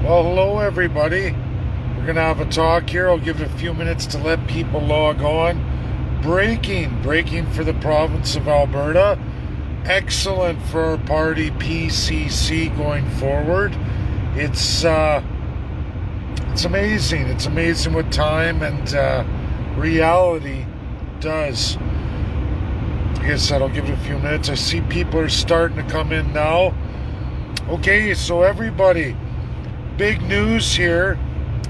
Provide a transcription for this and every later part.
Well, hello everybody. We're going to have a talk here. I'll give it a few minutes to let people log on. Breaking for the province of Alberta. Excellent for our party PCC going forward. It's amazing. It's amazing what time and reality does. Like I said, I'll give it a few minutes. I see people are starting to come in now. Okay, so everybody, big news here,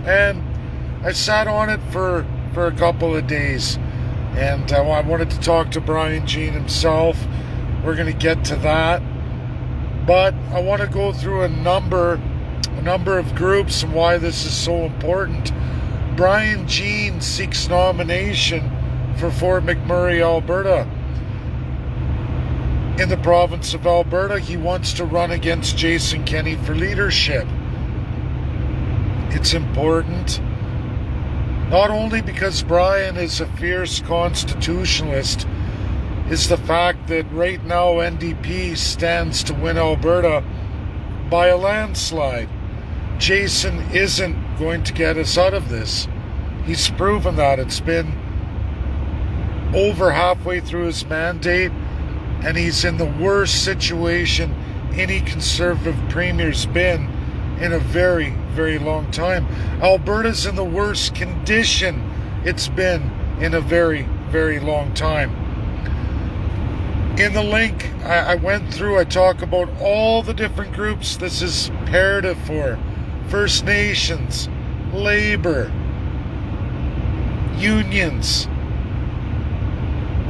and I sat on it for a couple of days, and I wanted to talk to Brian Jean himself. We're going to get to that, but I want to go through a number of groups and why this is so important. Brian Jean seeks nomination for Fort McMurray, Alberta. In the province of Alberta, he wants to run against Jason Kenney for leadership. It's important, not only because Brian is a fierce constitutionalist, is the fact that right now NDP stands to win Alberta by a landslide. Jason isn't going to get us out of this. He's proven that. It's been over halfway through his mandate, and he's in the worst situation any Conservative premier's been in a very, very long time. Alberta's in the worst condition it's been in a very, very long time. In the link I went through, I talk about all the different groups this is imperative for. First Nations, Labour, unions,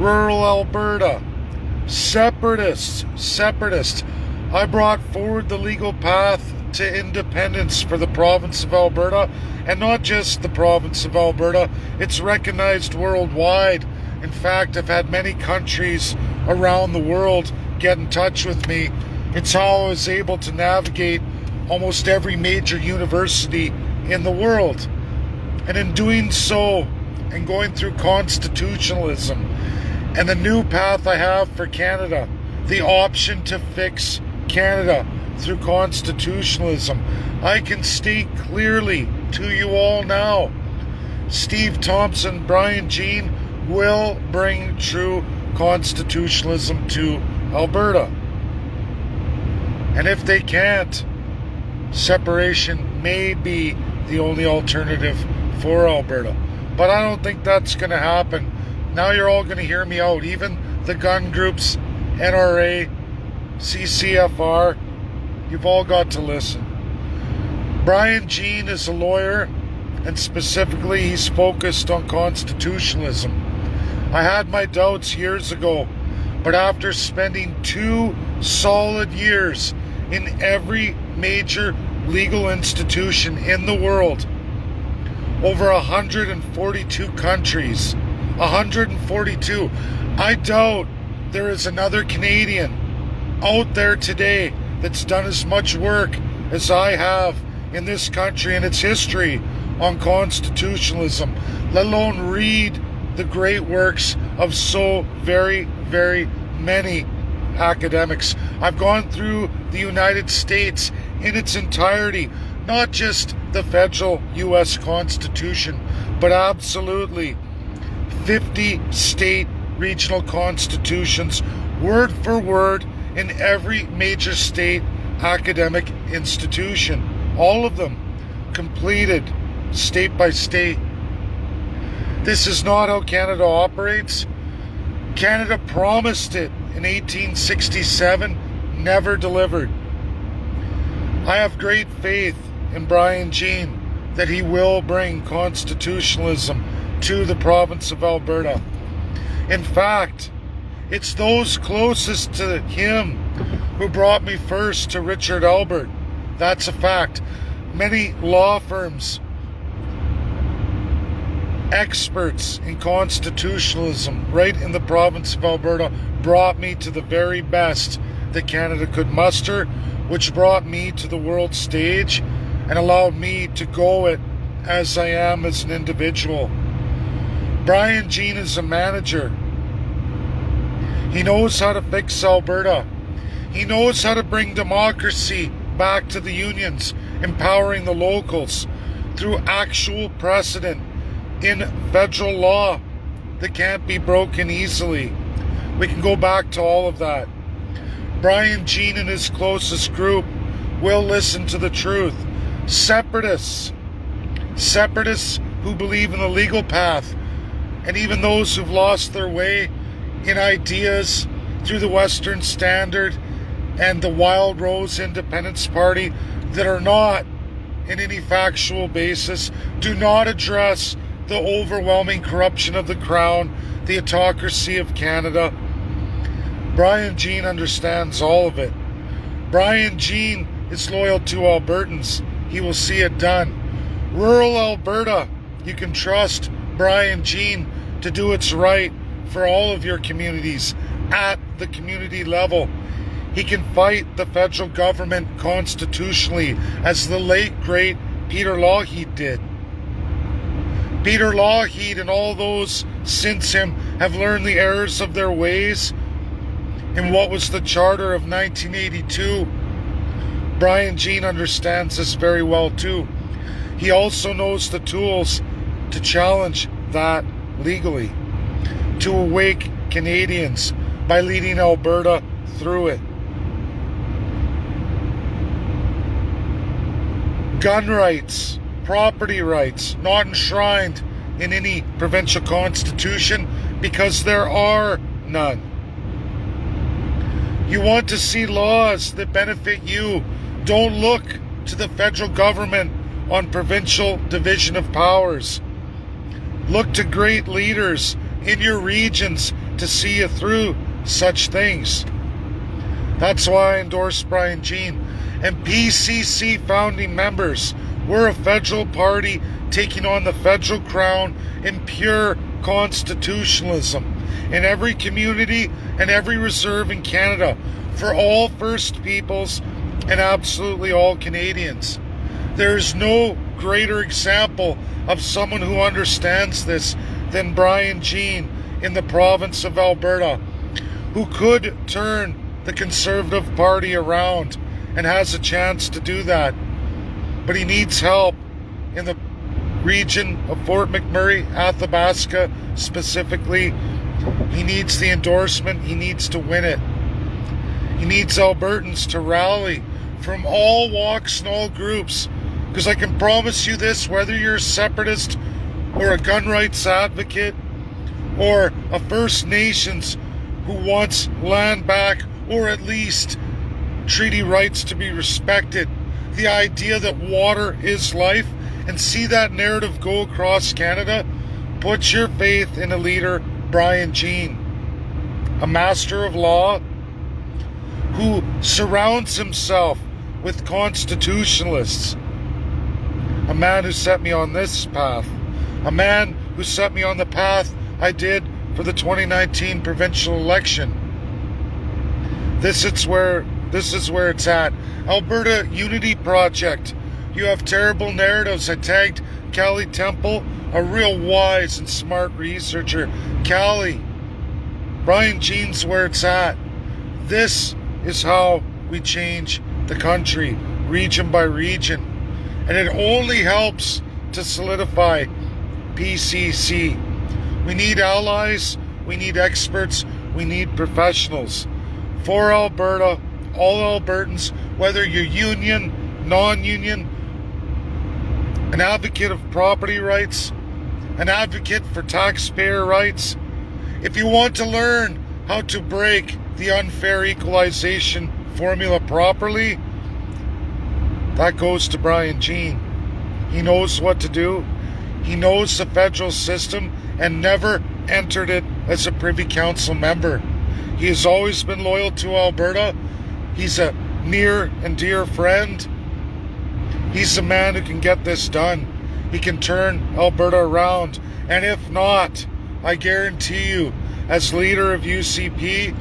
rural Alberta, separatists. I brought forward the legal path to independence for the province of Alberta, and not just the province of Alberta. It's recognized worldwide. In fact, I've had many countries around the world get in touch with me. It's how I was able to navigate almost every major university in the world. And in doing so, and going through constitutionalism, and the new path I have for Canada, the option to fix Canada through constitutionalism, I can state clearly to you all now, Steve Thompson, Brian Jean will bring true constitutionalism to Alberta. And if they can't, separation may be the only alternative for Alberta. But I don't think that's going to happen. Now you're all going to hear me out. Even the gun groups, NRA, CCFR, you've all got to listen. Brian Jean is a lawyer, and specifically he's focused on constitutionalism. I had my doubts years ago, but after spending 2 solid years in every major legal institution in the world, over 142 countries, 142, I doubt there is another Canadian out there today that's done as much work as I have in this country and its history on constitutionalism, let alone read the great works of so very, very many academics. I've gone through the United States in its entirety, not just the federal U.S. Constitution, but absolutely 50 state regional constitutions, word for word, in every major state academic institution. All of them completed state by state. This is not how Canada operates. Canada promised it in 1867, never delivered. I have great faith in Brian Jean that he will bring constitutionalism to the province of Alberta. In fact, it's those closest to him who brought me first to Richard Albert. That's a fact. Many law firms, experts in constitutionalism right in the province of Alberta brought me to the very best that Canada could muster, which brought me to the world stage and allowed me to go it as I am as an individual. Brian Jean is a manager. He knows how to fix Alberta. He knows how to bring democracy back to the unions empowering the locals through actual precedent in federal law that can't be broken easily. We can go back to all of that. Brian Jean and his closest group will listen to the truth. Separatists who believe in the legal path, and even those who've lost their way in ideas through the Western Standard and the Wild Rose Independence Party that are not in any factual basis, do not address the overwhelming corruption of the Crown, the autocracy of Canada. Brian Jean understands all of it. Brian Jean is loyal to Albertans. He will see it done. Rural Alberta, you can trust Brian Jean to do what's right for all of your communities at the community level. He can fight the federal government constitutionally, as the late, great Peter Lougheed did. Peter Lougheed and all those since him have learned the errors of their ways in what was the Charter of 1982. Brian Jean understands this very well too. He also knows the tools to challenge that legally, to awake Canadians by leading Alberta through it. Gun rights, property rights, not enshrined in any provincial constitution because there are none. You want to see laws that benefit you. Don't look to the federal government on provincial division of powers. Look to great leaders in your regions to see you through such things. That's why I endorse Brian Jean. And PCC founding members, we're a federal party taking on the federal crown in pure constitutionalism in every community and every reserve in Canada for all First Peoples and absolutely all Canadians. There's no greater example of someone who understands this than Brian Jean in the province of Alberta, who could turn the Conservative Party around and has a chance to do that. But he needs help in the region of Fort McMurray, Athabasca specifically. He needs the endorsement. He needs to win it. He needs Albertans to rally from all walks and all groups. Because I can promise you this, whether you're a separatist or a gun rights advocate or a First Nations who wants land back or at least treaty rights to be respected, the idea that water is life, and see that narrative go across Canada, put your faith in a leader, Brian Jean, a master of law who surrounds himself with constitutionalists, a man who set me on this path, a man who set me on the path I did for the 2019 provincial election. This is where it's at. Alberta Unity Project. You have terrible narratives. I tagged Callie Temple, a real wise and smart researcher. Callie, Brian Jean's where it's at. This is how we change the country, region by region. And it only helps to solidify PCC. We need allies, we need experts, we need professionals. For Alberta, all Albertans, whether you're union, non-union, an advocate of property rights, an advocate for taxpayer rights. If you want to learn how to break the unfair equalization formula properly, that goes to Brian Jean. He knows what to do. He knows the federal system and never entered it as a Privy Council member. He has always been loyal to Alberta. He's a near and dear friend. He's the man who can get this done. He can turn Alberta around. And if not, I guarantee you, as leader of UCP,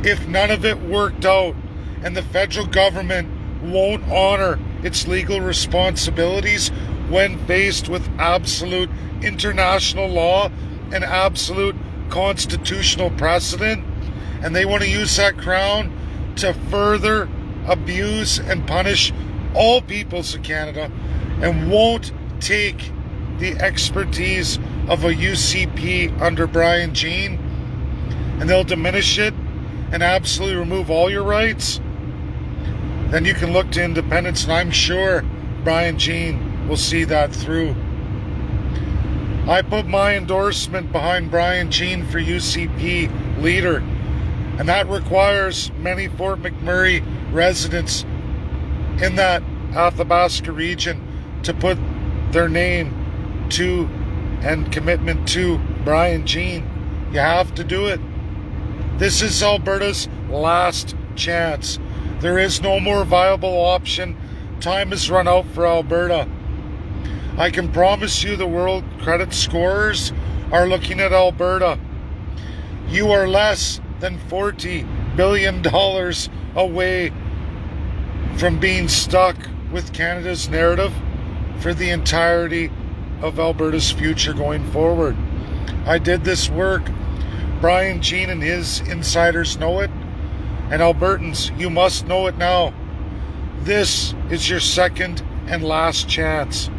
if none of it worked out and the federal government won't honor its legal responsibilities when faced with absolute international law and absolute constitutional precedent, and they want to use that crown to further abuse and punish all peoples of Canada, and won't take the expertise of a UCP under Brian Jean, and they'll diminish it and absolutely remove all your rights, then you can look to independence, and I'm sure Brian Jean will see that through. I put my endorsement behind Brian Jean for UCP leader, and that requires many Fort McMurray residents in that Athabasca region to put their name to and commitment to Brian Jean. You have to do it. This is Alberta's last chance. There is no more viable option. Time has run out for Alberta. I can promise you the world credit scorers are looking at Alberta. You are less than $40 billion away from being stuck with Canada's narrative for the entirety of Alberta's future going forward. I did this work. Brian Jean and his insiders know it. And Albertans, you must know it now. This is your second and last chance.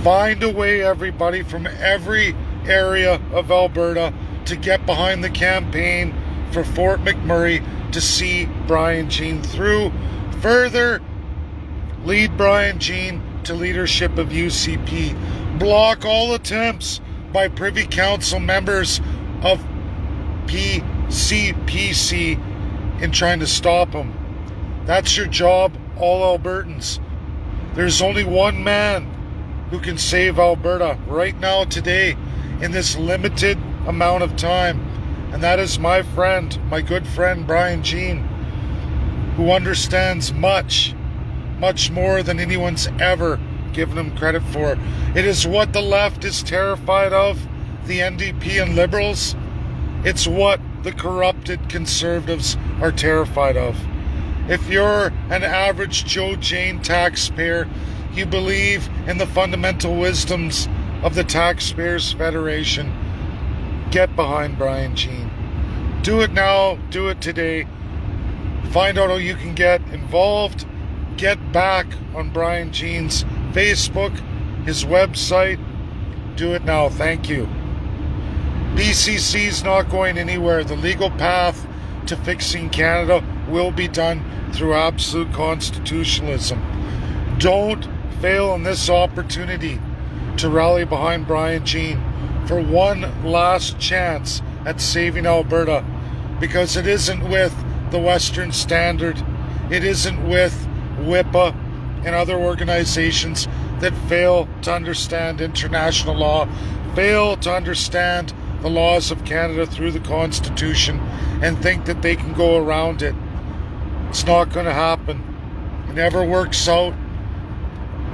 Find a way, everybody, from every area of Alberta to get behind the campaign for Fort McMurray to see Brian Jean through. Further, lead Brian Jean to leadership of UCP. Block all attempts by Privy Council members of PCPC in trying to stop him. That's your job, all Albertans. There's only one man who can save Alberta right now, today, in this limited amount of time, and that is my friend, my good friend Brian Jean, who understands much more than anyone's ever given him credit for. It is what the left is terrified of, the NDP and Liberals. It's what the corrupted Conservatives are terrified of. If you're an average Joe Jane taxpayer, you believe in the fundamental wisdoms of the Taxpayers Federation, get behind Brian Jean. Do it now, do it today. Find out how you can get involved. Get back on Brian Jean's Facebook, his website. Do it now. Thank you. PCC's not going anywhere. The legal path to fixing Canada will be done through absolute constitutionalism. Don't fail in this opportunity to rally behind Brian Jean for one last chance at saving Alberta, because it isn't with the Western Standard, it isn't with WIPA and other organizations that fail to understand international law, fail to understand the laws of Canada through the Constitution, and think that they can go around it. It's not going to happen. It never works out,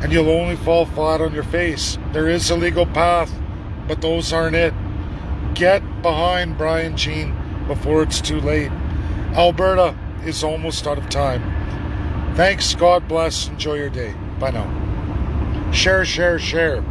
and you'll only fall flat on your face. There is a legal path, but those aren't it. Get behind Brian Jean before it's too late. Alberta is almost out of time. Thanks, God bless, enjoy your day. Bye now. Share, share, share.